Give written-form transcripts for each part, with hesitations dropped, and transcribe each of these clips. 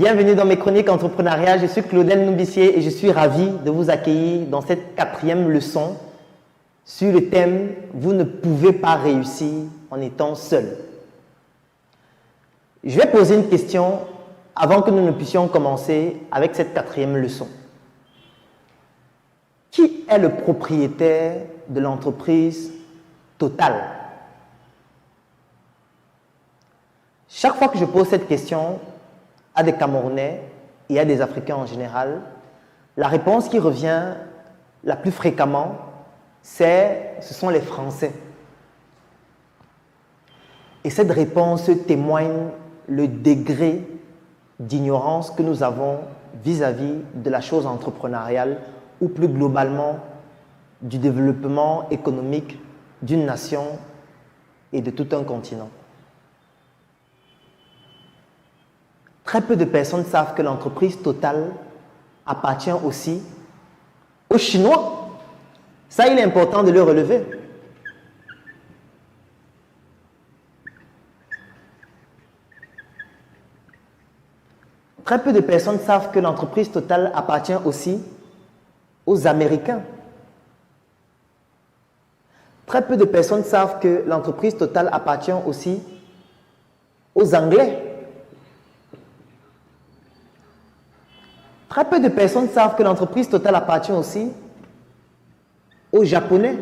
Bienvenue dans mes chroniques entrepreneuriales. Je suis Claudel Noubissier et je suis ravi de vous accueillir dans cette 4e leçon sur le thème « Vous ne pouvez pas réussir en étant seul ». Je vais poser une question avant que nous ne puissions commencer avec cette 4e leçon. Qui est le propriétaire de l'entreprise Total? Chaque fois que je pose cette question à des Camerounais et à des Africains en général, la réponse qui revient la plus fréquemment, ce sont les Français. Et cette réponse témoigne le degré d'ignorance que nous avons vis-à-vis de la chose entrepreneuriale ou plus globalement du développement économique d'une nation et de tout un continent. Très peu de personnes savent que l'entreprise Total appartient aussi aux Chinois. Ça, il est important de le relever. Très peu de personnes savent que l'entreprise Total appartient aussi aux Américains. Très peu de personnes savent que l'entreprise Total appartient aussi aux Anglais. Très peu de personnes savent que l'entreprise Total appartient aussi aux Japonais.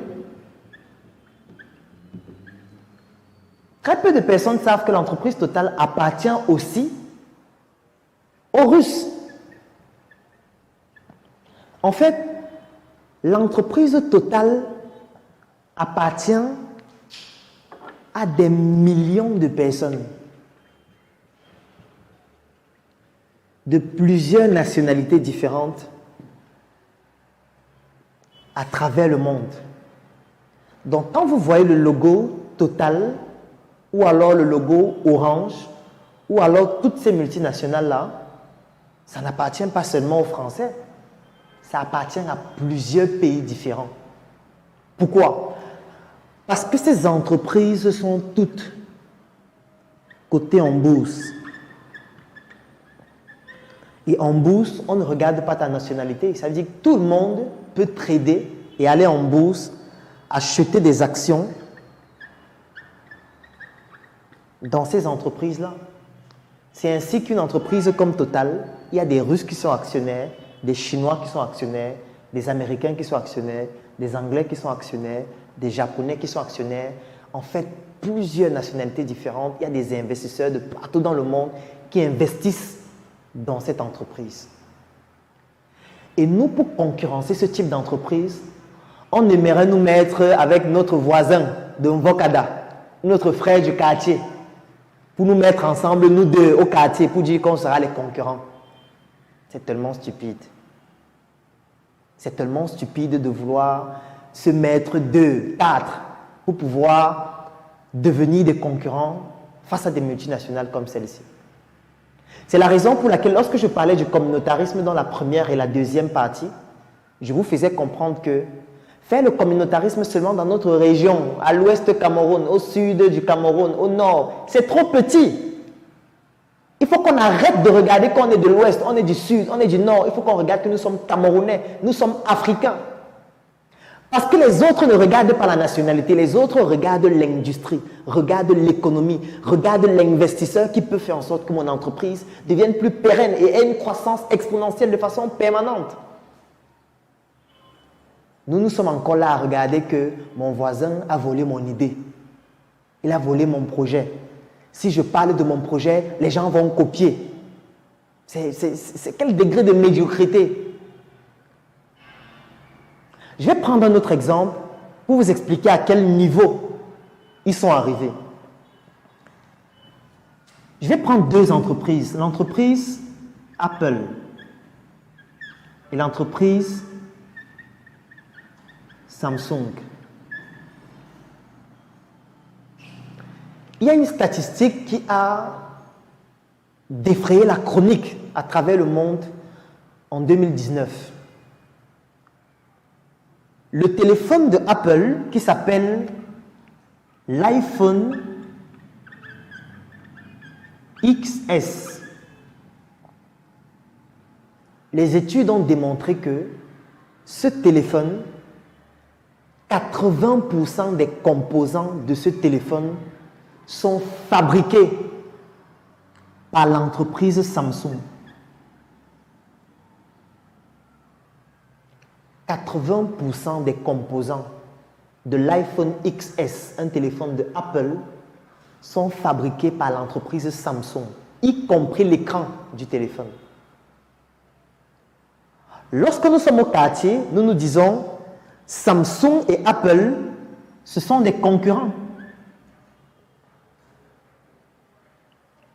Très peu de personnes savent que l'entreprise Total appartient aussi aux Russes. En fait, l'entreprise Total appartient à des millions de personnes de plusieurs nationalités différentes à travers le monde. Donc, quand vous voyez le logo Total ou alors le logo Orange ou alors toutes ces multinationales-là, ça n'appartient pas seulement aux Français, ça appartient à plusieurs pays différents. Pourquoi? Parce que ces entreprises sont toutes cotées en bourse. Et en bourse, on ne regarde pas ta nationalité. Ça veut dire que tout le monde peut trader et aller en bourse, acheter des actions dans ces entreprises-là. C'est ainsi qu'une entreprise comme Total, il y a des Russes qui sont actionnaires, des Chinois qui sont actionnaires, des Américains qui sont actionnaires, des Anglais qui sont actionnaires, des Japonais qui sont actionnaires. En fait, plusieurs nationalités différentes. Il y a des investisseurs de partout dans le monde qui investissent dans cette entreprise. Et nous, pour concurrencer ce type d'entreprise, on aimerait nous mettre avec notre voisin de Mvokada, notre frère du quartier, pour nous mettre ensemble, nous deux, au quartier, pour dire qu'on sera les concurrents. C'est tellement stupide. C'est tellement stupide de vouloir se mettre 2, 4 pour pouvoir devenir des concurrents face à des multinationales comme celle-ci. C'est la raison pour laquelle, lorsque je parlais du communautarisme dans la première et la deuxième partie, je vous faisais comprendre que faire le communautarisme seulement dans notre région, à l'ouest du Cameroun, au sud du Cameroun, au nord, c'est trop petit. Il faut qu'on arrête de regarder qu'on est de l'ouest, on est du sud, on est du nord. Il faut qu'on regarde que nous sommes Camerounais, nous sommes Africains. Parce que les autres ne regardent pas la nationalité, les autres regardent l'industrie, regardent l'économie, regardent l'investisseur qui peut faire en sorte que mon entreprise devienne plus pérenne et ait une croissance exponentielle de façon permanente. Nous sommes encore là à regarder que mon voisin a volé mon idée. Il a volé mon projet. Si je parle de mon projet, les gens vont copier. C'est quel degré de médiocrité? Je vais prendre un autre exemple pour vous expliquer à quel niveau ils sont arrivés. Je vais prendre 2 entreprises, l'entreprise Apple et l'entreprise Samsung. Il y a une statistique qui a défrayé la chronique à travers le monde en 2019. Le téléphone de Apple qui s'appelle l'iPhone XS Les études ont démontré que ce téléphone, 80% des composants de ce téléphone sont fabriqués par l'entreprise Samsung. 80% des composants de l'iPhone XS, un téléphone de Apple, sont fabriqués par l'entreprise Samsung, y compris l'écran du téléphone. Lorsque nous sommes au quartier, nous nous disons Samsung et Apple, ce sont des concurrents.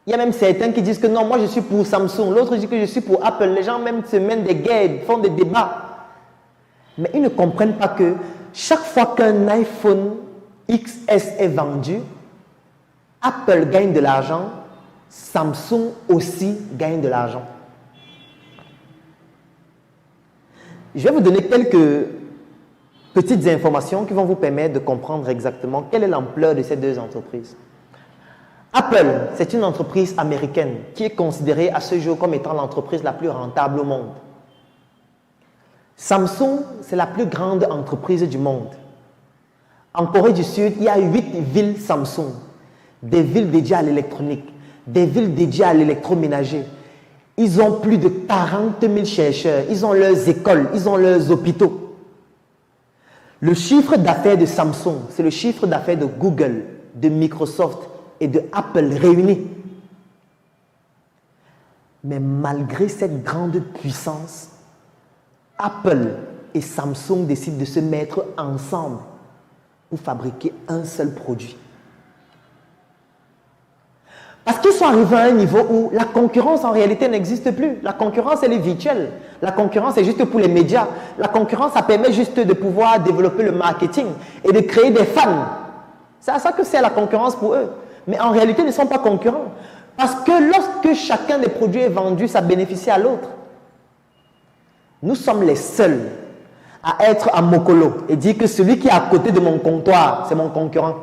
Il y a même certains qui disent que non, moi je suis pour Samsung, l'autre dit que je suis pour Apple. Les gens même se mènent des guerres, font des débats. Mais ils ne comprennent pas que chaque fois qu'un iPhone XS est vendu, Apple gagne de l'argent, Samsung aussi gagne de l'argent. Je vais vous donner quelques petites informations qui vont vous permettre de comprendre exactement quelle est l'ampleur de ces deux entreprises. Apple, c'est une entreprise américaine qui est considérée à ce jour comme étant l'entreprise la plus rentable au monde. Samsung, c'est la plus grande entreprise du monde. En Corée du Sud, il y a 8 villes Samsung, des villes dédiées à l'électronique, des villes dédiées à l'électroménager. Ils ont plus de 40 000 chercheurs, ils ont leurs écoles, ils ont leurs hôpitaux. Le chiffre d'affaires de Samsung, c'est le chiffre d'affaires de Google, de Microsoft et de Apple réunis. Mais malgré cette grande puissance, Apple et Samsung décident de se mettre ensemble pour fabriquer un seul produit. Parce qu'ils sont arrivés à un niveau où la concurrence en réalité n'existe plus. La concurrence, elle est virtuelle. La concurrence est juste pour les médias. La concurrence, ça permet juste de pouvoir développer le marketing et de créer des fans. C'est à ça que c'est la concurrence pour eux. Mais en réalité, ils ne sont pas concurrents. Parce que lorsque chacun des produits est vendu, ça bénéficie à l'autre. Nous sommes les seuls à être à Mokolo et dire que celui qui est à côté de mon comptoir, c'est mon concurrent.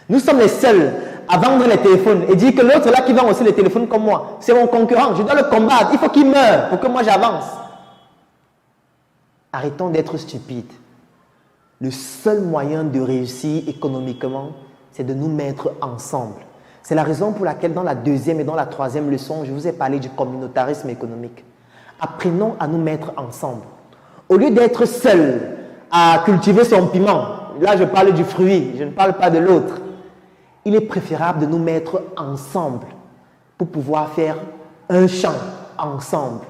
Nous sommes les seuls à vendre les téléphones et dire que l'autre là qui vend aussi les téléphones comme moi, c'est mon concurrent, je dois le combattre, il faut qu'il meure pour que moi j'avance. Arrêtons d'être stupides. Le seul moyen de réussir économiquement, c'est de nous mettre ensemble. C'est la raison pour laquelle dans la deuxième et dans la troisième leçon, je vous ai parlé du communautarisme économique. Apprenons à nous mettre ensemble. Au lieu d'être seul à cultiver son piment, là je parle du fruit, je ne parle pas de l'autre. Il est préférable de nous mettre ensemble pour pouvoir faire un champ ensemble,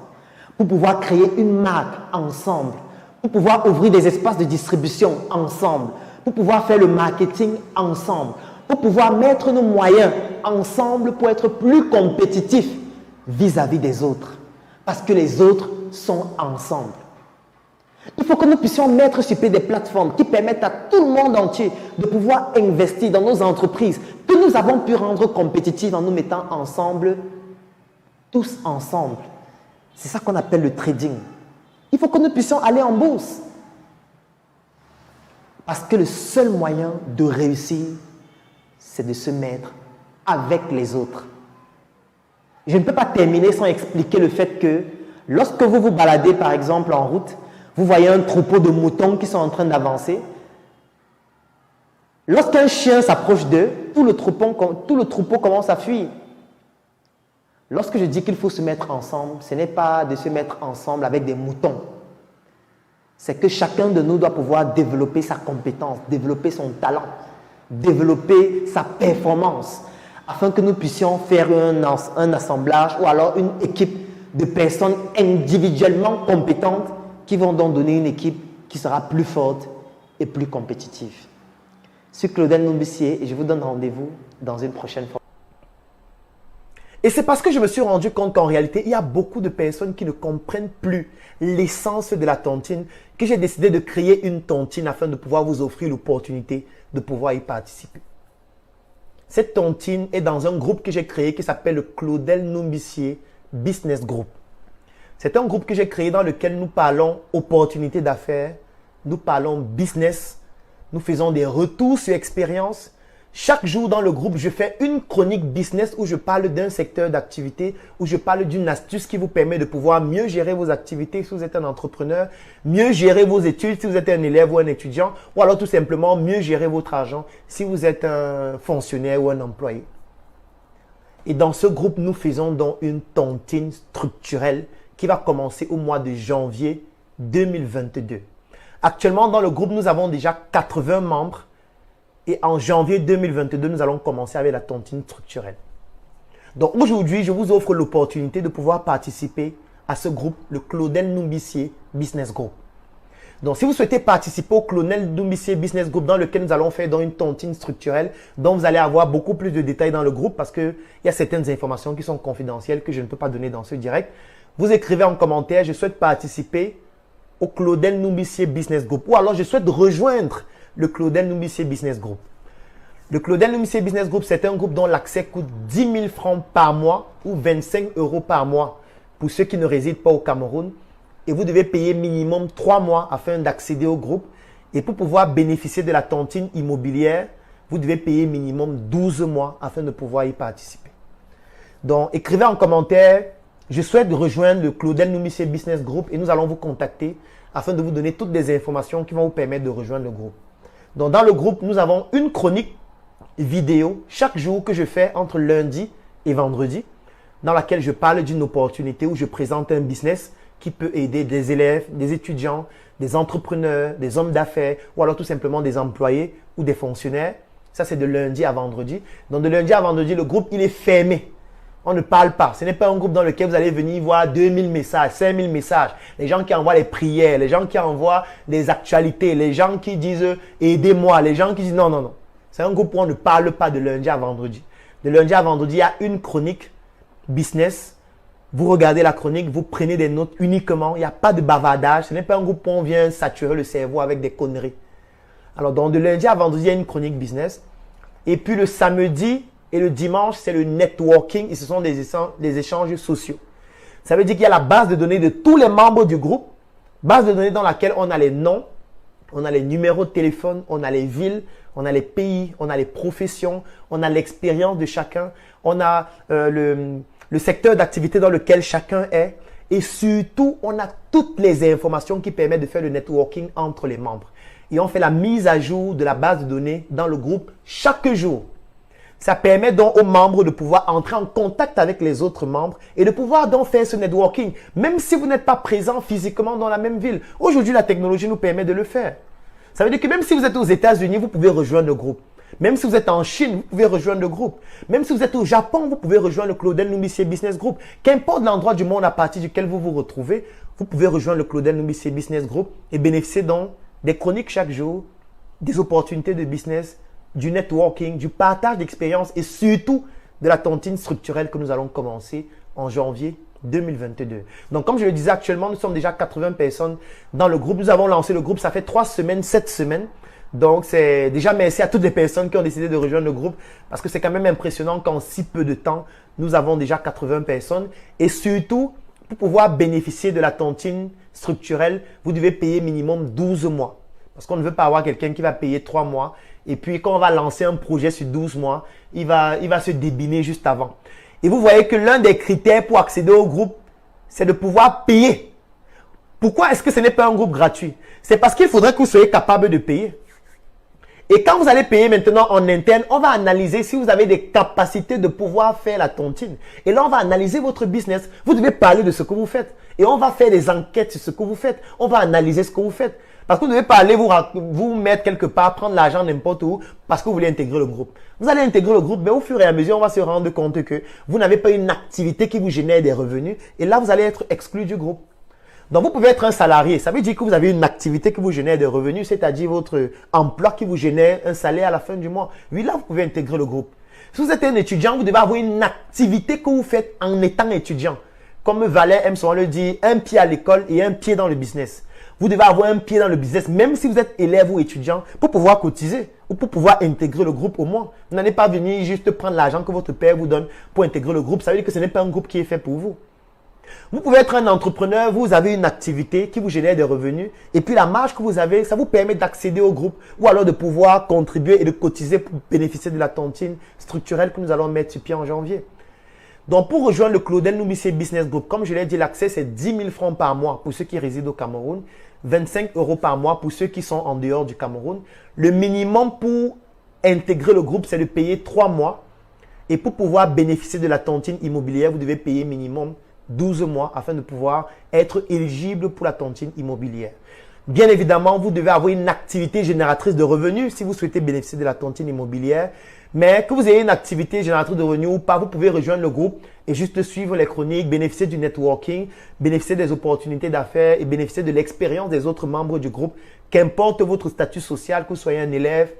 pour pouvoir créer une marque ensemble, pour pouvoir ouvrir des espaces de distribution ensemble, pour pouvoir faire le marketing ensemble, pour pouvoir mettre nos moyens ensemble pour être plus compétitifs vis-à-vis des autres. Parce que les autres sont ensemble. Il faut que nous puissions mettre sur pied des plateformes qui permettent à tout le monde entier de pouvoir investir dans nos entreprises que nous avons pu rendre compétitives en nous mettant ensemble, tous ensemble. C'est ça qu'on appelle le trading. Il faut que nous puissions aller en bourse. Parce que le seul moyen de réussir, c'est de se mettre avec les autres. Je ne peux pas terminer sans expliquer le fait que lorsque vous vous baladez par exemple en route, vous voyez un troupeau de moutons qui sont en train d'avancer. Lorsqu'un chien s'approche d'eux, tout le troupeau commence à fuir. Lorsque je dis qu'il faut se mettre ensemble, ce n'est pas de se mettre ensemble avec des moutons. C'est que chacun de nous doit pouvoir développer sa compétence, développer son talent, développer sa performance, afin que nous puissions faire un assemblage ou alors une équipe de personnes individuellement compétentes qui vont donc donner une équipe qui sera plus forte et plus compétitive. Je suis Claudel Numbissier et je vous donne rendez-vous dans une prochaine fois. Et c'est parce que je me suis rendu compte qu'en réalité, il y a beaucoup de personnes qui ne comprennent plus l'essence de la tontine que j'ai décidé de créer une tontine afin de pouvoir vous offrir l'opportunité de pouvoir y participer. Cette tontine est dans un groupe que j'ai créé qui s'appelle le Claudel Numbissier Business Group. C'est un groupe que j'ai créé dans lequel nous parlons opportunités d'affaires, nous parlons business, nous faisons des retours sur expérience, Chaque jour dans le groupe, je fais une chronique business où je parle d'un secteur d'activité, où je parle d'une astuce qui vous permet de pouvoir mieux gérer vos activités si vous êtes un entrepreneur, mieux gérer vos études si vous êtes un élève ou un étudiant, ou alors tout simplement mieux gérer votre argent si vous êtes un fonctionnaire ou un employé. Et dans ce groupe, nous faisons donc une tontine structurelle qui va commencer au mois de janvier 2022. Actuellement, dans le groupe, nous avons déjà 80 membres. Et en janvier 2022, nous allons commencer avec la tontine structurelle. Donc aujourd'hui, je vous offre l'opportunité de pouvoir participer à ce groupe, le Claudel Numbissier Business Group. Donc si vous souhaitez participer au Claudel Numbissier Business Group dans lequel nous allons faire dans une tontine structurelle, dont vous allez avoir beaucoup plus de détails dans le groupe parce qu'il y a certaines informations qui sont confidentielles que je ne peux pas donner dans ce direct, vous écrivez en commentaire « Je souhaite participer au Claudel Numbissier Business Group » ou alors « Je souhaite rejoindre le Claudel Numbissier Business Group ». Le Claudel Numbissier Business Group, c'est un groupe dont l'accès coûte 10 000 francs par mois ou 25 € par mois pour ceux qui ne résident pas au Cameroun. Et vous devez payer minimum 3 mois afin d'accéder au groupe. Et pour pouvoir bénéficier de la tontine immobilière, vous devez payer minimum 12 mois afin de pouvoir y participer. Donc, écrivez en commentaire, je souhaite rejoindre le Claudel Numbissier Business Group et nous allons vous contacter afin de vous donner toutes les informations qui vont vous permettre de rejoindre le groupe. Donc, dans le groupe, nous avons une chronique vidéo chaque jour que je fais entre lundi et vendredi dans laquelle je parle d'une opportunité où je présente un business qui peut aider des élèves, des étudiants, des entrepreneurs, des hommes d'affaires ou alors tout simplement des employés ou des fonctionnaires. Ça, c'est de lundi à vendredi. Donc, de lundi à vendredi, le groupe, il est fermé. On ne parle pas. Ce n'est pas un groupe dans lequel vous allez venir voir 2000 messages, 5000 messages. Les gens qui envoient les prières, les gens qui envoient des actualités, les gens qui disent « aidez-moi », les gens qui disent « non, non, non ». C'est un groupe où on ne parle pas de lundi à vendredi. De lundi à vendredi, il y a une chronique business. Vous regardez la chronique, vous prenez des notes uniquement. Il n'y a pas de bavardage. Ce n'est pas un groupe où on vient saturer le cerveau avec des conneries. Alors, donc de lundi à vendredi, il y a une chronique business. Et puis le samedi et le dimanche, c'est le networking. Et ce sont des échanges sociaux. Ça veut dire qu'il y a la base de données de tous les membres du groupe. Base de données dans laquelle on a les noms, on a les numéros de téléphone, on a les villes, on a les pays, on a les professions, on a l'expérience de chacun, on a le secteur d'activité dans lequel chacun est et surtout, on a toutes les informations qui permettent de faire le networking entre les membres. Et on fait la mise à jour de la base de données dans le groupe chaque jour. Ça permet donc aux membres de pouvoir entrer en contact avec les autres membres et de pouvoir donc faire ce networking, même si vous n'êtes pas présent physiquement dans la même ville. Aujourd'hui, la technologie nous permet de le faire. Ça veut dire que même si vous êtes aux États-Unis, vous pouvez rejoindre le groupe. Même si vous êtes en Chine, vous pouvez rejoindre le groupe. Même si vous êtes au Japon, vous pouvez rejoindre le Claudel Numbissier Business Group. Qu'importe l'endroit du monde à partir duquel vous vous retrouvez, vous pouvez rejoindre le Claudel Numbissier Business Group et bénéficier donc des chroniques chaque jour, des opportunités de business, du networking, du partage d'expériences et surtout de la tontine structurelle que nous allons commencer en janvier 2022. Donc, comme je le disais, actuellement, nous sommes déjà 80 personnes dans le groupe. Nous avons lancé le groupe, ça fait 3 semaines, 7 semaines. Donc, c'est déjà merci à toutes les personnes qui ont décidé de rejoindre le groupe parce que c'est quand même impressionnant qu'en si peu de temps, nous avons déjà 80 personnes. Et surtout, pour pouvoir bénéficier de la tontine structurelle, vous devez payer minimum 12 mois. Parce qu'on ne veut pas avoir quelqu'un qui va payer 3 mois. Et puis, quand on va lancer un projet sur 12 mois, il va se débiner juste avant. Et vous voyez que l'un des critères pour accéder au groupe, c'est de pouvoir payer. Pourquoi est-ce que ce n'est pas un groupe gratuit? C'est parce qu'il faudrait que vous soyez capable de payer. Et quand vous allez payer maintenant en interne, on va analyser si vous avez des capacités de pouvoir faire la tontine. Et là, on va analyser votre business. Vous devez parler de ce que vous faites. Et on va faire des enquêtes sur ce que vous faites. On va analyser ce que vous faites. Parce que vous ne devez pas aller vous mettre quelque part, prendre l'argent n'importe où parce que vous voulez intégrer le groupe. Vous allez intégrer le groupe, mais au fur et à mesure, on va se rendre compte que vous n'avez pas une activité qui vous génère des revenus. Et là, vous allez être exclu du groupe. Donc, vous pouvez être un salarié. Ça veut dire que vous avez une activité qui vous génère des revenus, c'est-à-dire votre emploi qui vous génère un salaire à la fin du mois. Oui, là, vous pouvez intégrer le groupe. Si vous êtes un étudiant, vous devez avoir une activité que vous faites en étant étudiant. Comme Valère aime souvent le dire, un pied à l'école et un pied dans le business. Vous devez avoir un pied dans le business, même si vous êtes élève ou étudiant, pour pouvoir cotiser ou pour pouvoir intégrer le groupe au moins. Vous n'allez pas venir juste prendre l'argent que votre père vous donne pour intégrer le groupe. Ça veut dire que ce n'est pas un groupe qui est fait pour vous. Vous pouvez être un entrepreneur, vous avez une activité qui vous génère des revenus et puis la marge que vous avez, ça vous permet d'accéder au groupe ou alors de pouvoir contribuer et de cotiser pour bénéficier de la tontine structurelle que nous allons mettre sur pied en janvier. Donc, pour rejoindre le Claudel Numissé Business Group, comme je l'ai dit, l'accès, c'est 10 000 francs par mois pour ceux qui résident au Cameroun, 25 € par mois pour ceux qui sont en dehors du Cameroun. Le minimum pour intégrer le groupe, c'est de payer 3 mois. Et pour pouvoir bénéficier de la tontine immobilière, vous devez payer minimum 12 mois afin de pouvoir être éligible pour la tontine immobilière. Bien évidemment, vous devez avoir une activité génératrice de revenus si vous souhaitez bénéficier de la tontine immobilière. Mais que vous ayez une activité génératrice de revenus ou pas, vous pouvez rejoindre le groupe et juste suivre les chroniques, bénéficier du networking, bénéficier des opportunités d'affaires et bénéficier de l'expérience des autres membres du groupe. Qu'importe votre statut social, que vous soyez un élève,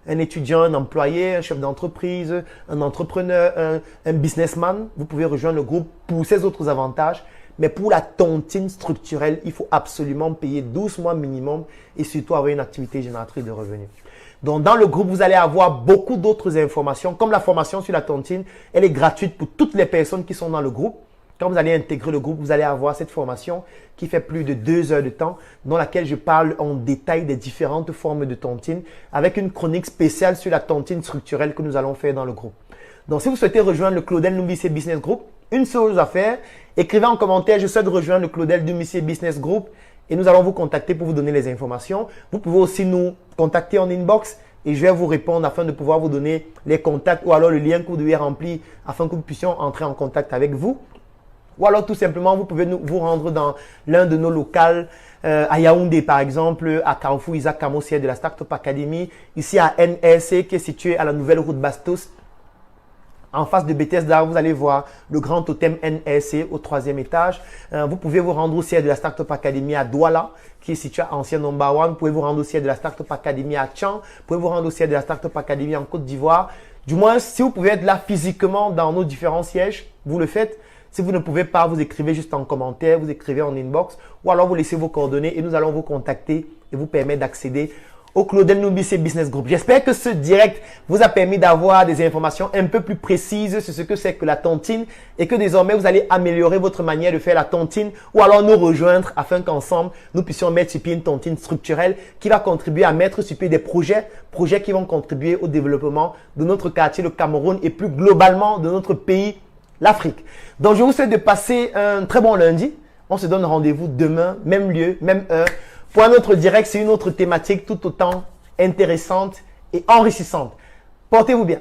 un étudiant, un employé, un chef d'entreprise, un entrepreneur, un businessman, vous pouvez rejoindre le groupe pour ces autres avantages. Mais pour la tontine structurelle, il faut absolument payer 12 mois minimum et surtout avoir une activité génératrice de revenus. Donc, dans le groupe, vous allez avoir beaucoup d'autres informations. Comme la formation sur la tontine, elle est gratuite pour toutes les personnes qui sont dans le groupe. Quand vous allez intégrer le groupe, vous allez avoir cette formation qui fait plus de 2 heures de temps, dans laquelle je parle en détail des différentes formes de tontine, avec une chronique spéciale sur la tontine structurelle que nous allons faire dans le groupe. Donc, si vous souhaitez rejoindre le Claudel Numissé Business Group, une seule chose à faire, écrivez en commentaire « Je souhaite rejoindre le Claudel Numissé Business Group » et nous allons vous contacter pour vous donner les informations. Vous pouvez aussi nous contacter en inbox et je vais vous répondre afin de pouvoir vous donner les contacts ou alors le lien que vous devez remplir afin que nous puissions entrer en contact avec vous. Ou alors tout simplement, vous pouvez vous rendre dans l'un de nos locales à Yaoundé par exemple, à Carrefour Isaac Camo, siège de la Startup Academy, ici à NRC qui est situé à la nouvelle route Bastos. En face de Bethesda, vous allez voir le grand totem NRC au 3e étage. Vous pouvez vous rendre au siège de la Startup Academy à Douala, qui est situé à Ancien Number One. Vous pouvez vous rendre au siège de la Startup Academy à Tchan. Vous pouvez vous rendre au siège de la Startup Academy en Côte d'Ivoire. Du moins, si vous pouvez être là physiquement dans nos différents sièges, vous le faites. Si vous ne pouvez pas, vous écrivez juste en commentaire, vous écrivez en inbox ou alors vous laissez vos coordonnées et nous allons vous contacter et vous permettre d'accéder au Claudel Numissé Business Group. J'espère que ce direct vous a permis d'avoir des informations un peu plus précises sur ce que c'est que la tontine et que désormais vous allez améliorer votre manière de faire la tontine ou alors nous rejoindre afin qu'ensemble nous puissions mettre sur pied une tontine structurelle qui va contribuer à mettre sur pied des projets qui vont contribuer au développement de notre quartier, le Cameroun et plus globalement de notre pays, l'Afrique. Donc je vous souhaite de passer un très bon lundi. On se donne rendez-vous demain, même lieu, même heure. Pour un autre direct, c'est une autre thématique tout autant intéressante et enrichissante. Portez-vous bien.